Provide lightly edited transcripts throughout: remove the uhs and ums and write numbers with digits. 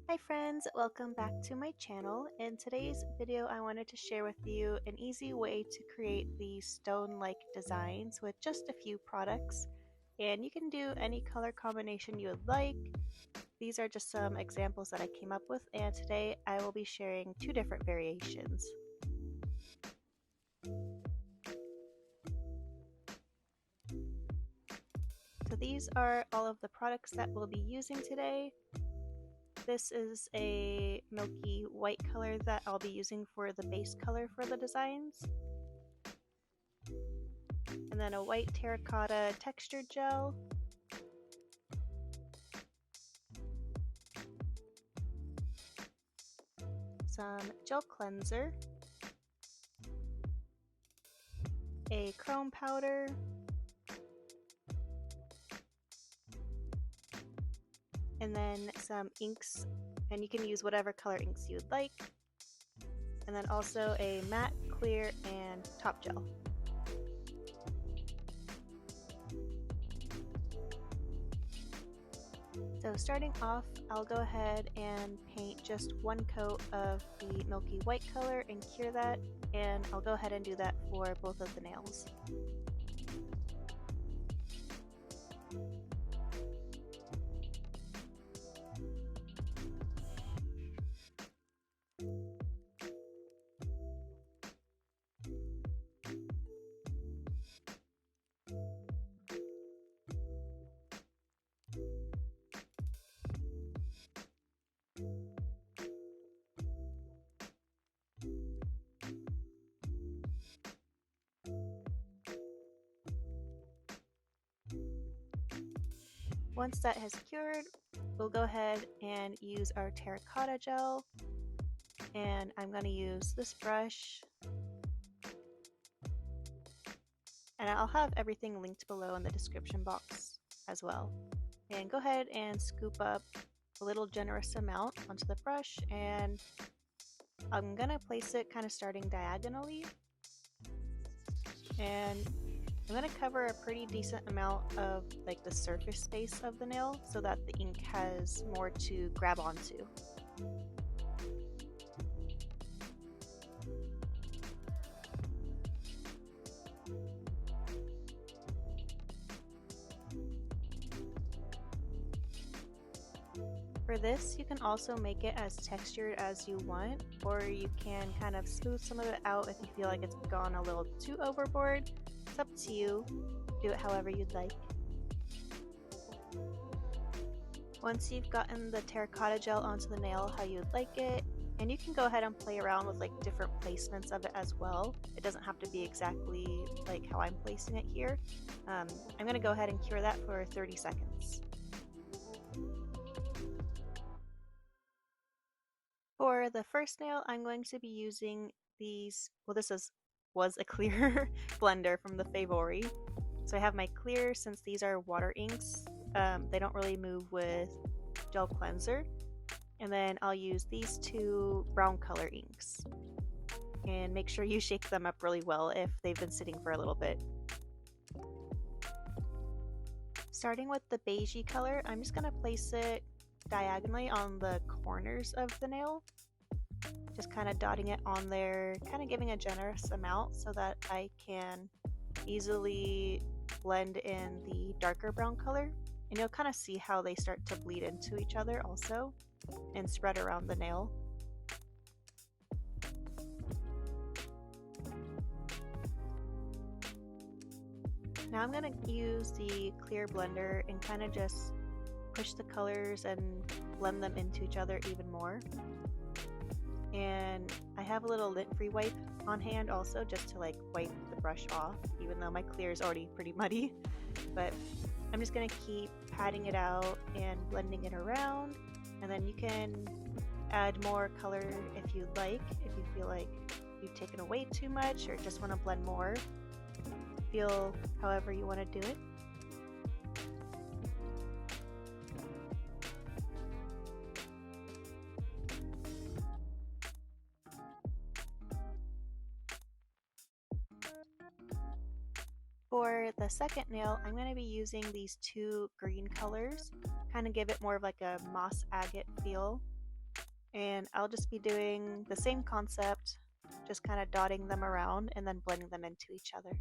Hi friends, welcome back to my channel. In today's video I wanted to share with you an easy way to create these stone-like designs with just a few products, and you can do any color combination you would like. These are just some examples that I came up with, and today I will be sharing two different variations. So these are all of the products that we'll be using today. This is a milky white color that I'll be using for the base color for the designs. And then a white terracotta textured gel. Some gel cleanser. A chrome powder. And then some inks, and you can use whatever color inks you'd like. And then also a matte, clear, and top gel. So starting off, I'll go ahead and paint just one coat of the milky white color and cure that, and I'll go ahead and do that for both of the nails. Once that has cured, we'll go ahead and use our terracotta gel, and I'm going to use this brush, and I'll have everything linked below in the description box as well. And go ahead and scoop up a little generous amount onto the brush, and I'm going to place it kind of starting diagonally, and I'm going to cover a pretty decent amount of like the surface space of the nail so that the ink has more to grab onto. For this, you can also make it as textured as you want, or you can kind of smooth some of it out if you feel like it's gone a little too overboard. It's up to you. Do it however you'd like. Once you've gotten the terracotta gel onto the nail how you'd like it, and you can go ahead and play around with like different placements of it as well. It doesn't have to be exactly like how I'm placing it here. I'm going to go ahead and cure that for 30 seconds. For the first nail, I'm going to be using these, well, was a clear blender from the Favori. So I have my clear, since these are water inks, they don't really move with gel cleanser. And then I'll use these two brown color inks. And make sure you shake them up really well if they've been sitting for a little bit. Starting with the beigey color, I'm just going to place it diagonally on the corners of the nail. Just kind of dotting it on there, kind of giving a generous amount so that I can easily blend in the darker brown color. And you'll kind of see how they start to bleed into each other also and spread around the nail. Now I'm going to use the clear blender and kind of just push the colors and blend them into each other even more. And I have a little lint-free wipe on hand also, just to like wipe the brush off, even though my clear is already pretty muddy. But I'm just going to keep patting it out and blending it around, and then you can add more color if you'd like, if you feel like you've taken away too much or just want to blend more. Feel however you want to do it. For the second nail, I'm going to be using these two green colors, kind of give it more of like a moss agate feel. And I'll just be doing the same concept, just kind of dotting them around and then blending them into each other.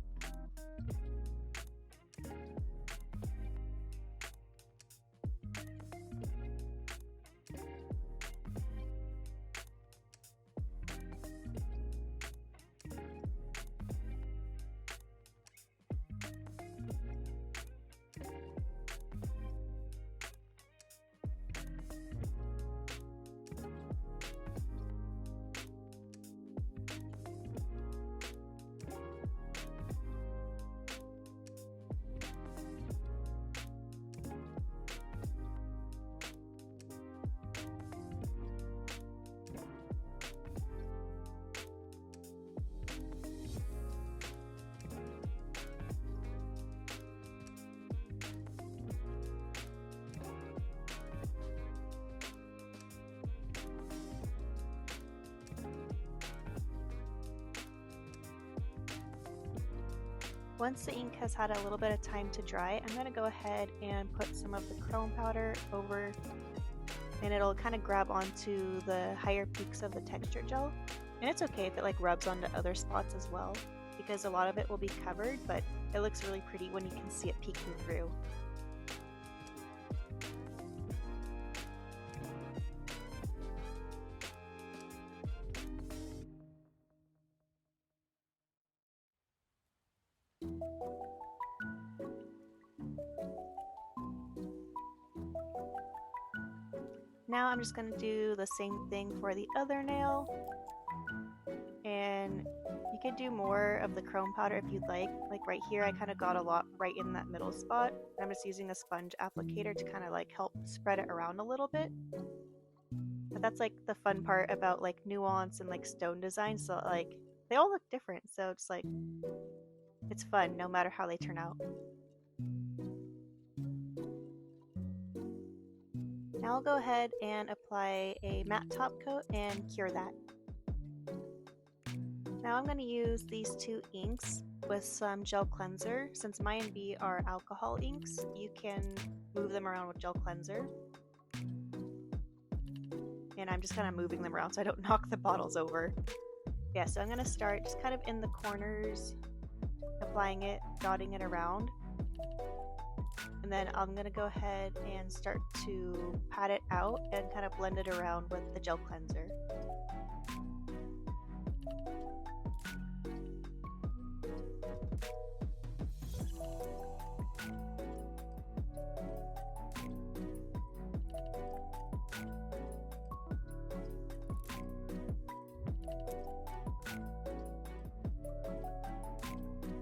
Once the ink has had a little bit of time to dry, I'm going to go ahead and put some of the chrome powder over, and it'll kind of grab onto the higher peaks of the texture gel. And it's okay if it like rubs onto other spots as well, because a lot of it will be covered, but it looks really pretty when you can see it peeking through. Now I'm just going to do the same thing for the other nail, and you could do more of the chrome powder if you'd like. Like right here I kind of got a lot right in that middle spot. I'm just using a sponge applicator to kind of like help spread it around a little bit. But that's like the fun part about like nuance and like stone design, so like they all look different, so it's like it's fun no matter how they turn out. Now I'll go ahead and apply a matte top coat and cure that. Now I'm going to use these two inks with some gel cleanser. Since my and B are alcohol inks, you can move them around with gel cleanser. And I'm just kind of moving them around so I don't knock the bottles over. Yeah, so I'm going to start just kind of in the corners, applying it, dotting it around. And then I'm going to go ahead and start to pat it out and kind of blend it around with the gel cleanser.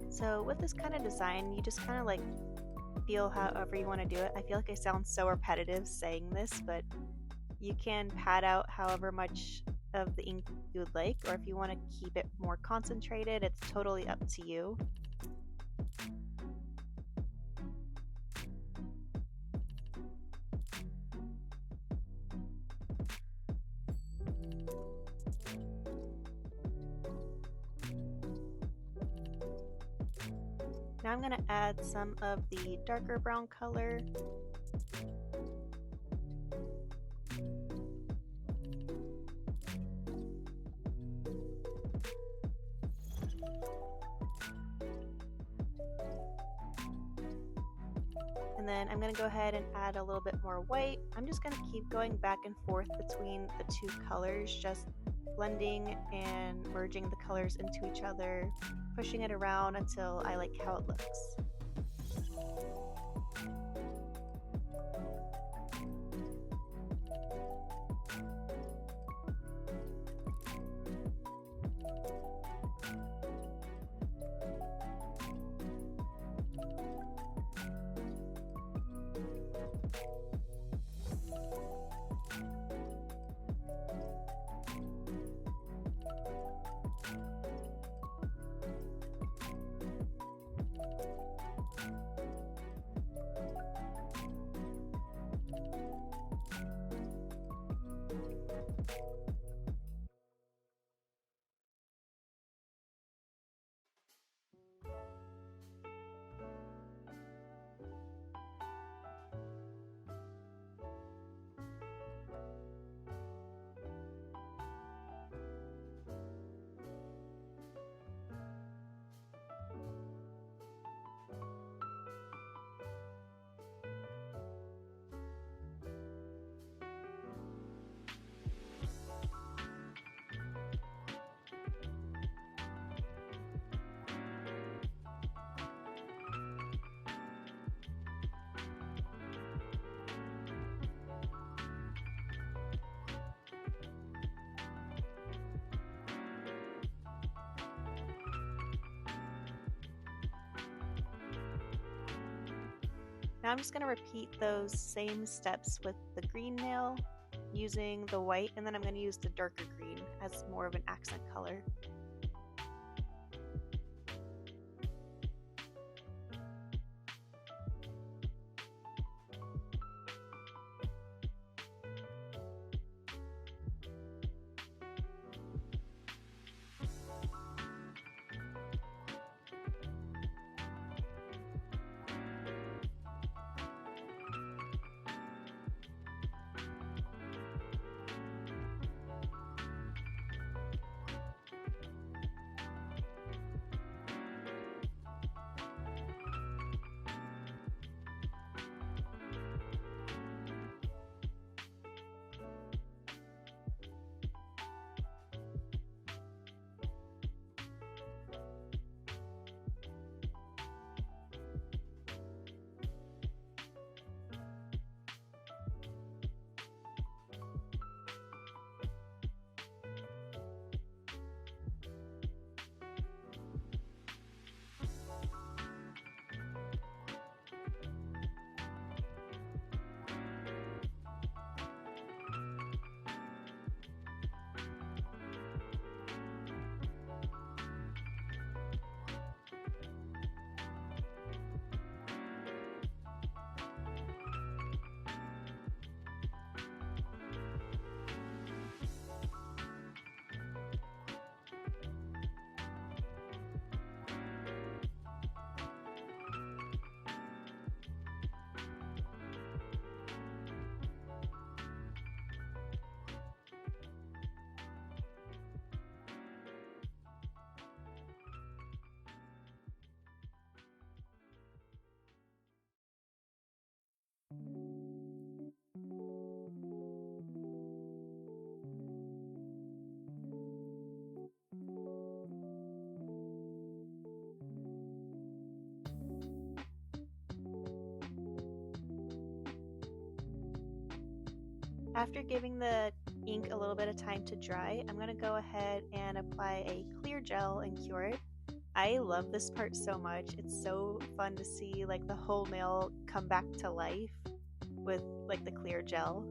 So with this kind of design, you just kind of like feel however you want to do it. I feel like I sound so repetitive saying this, but you can pat out however much of the ink you would like, or if you want to keep it more concentrated, it's totally up to you. Now I'm going to add some of the darker brown color. And then I'm going to go ahead and add a little bit more white. I'm just going to keep going back and forth between the two colors, just blending and merging the colors into each other, pushing it around until I like how it looks. Now I'm just going to repeat those same steps with the green nail using the white, and then I'm going to use the darker green as more of an accent color. After giving the ink a little bit of time to dry, I'm going to go ahead and apply a clear gel and cure it. I love this part so much. It's so fun to see like the whole nail come back to life with like the clear gel.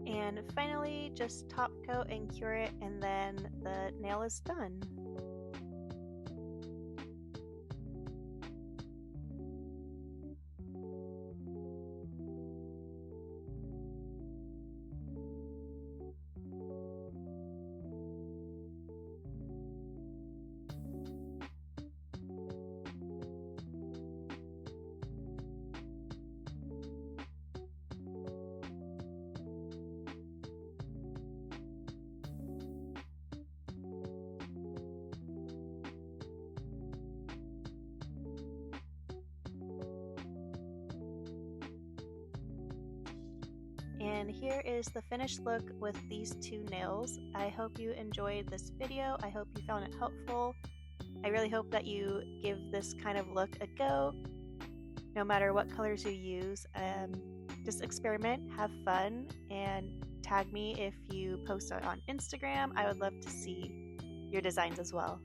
And finally, just top coat and cure it, and then the nail is done. And here is the finished look with these two nails. I hope you enjoyed this video. I hope you found it helpful. I really hope that you give this kind of look a go, no matter what colors you use. Just experiment, have fun, and tag me if you post it on Instagram. I would love to see your designs as well.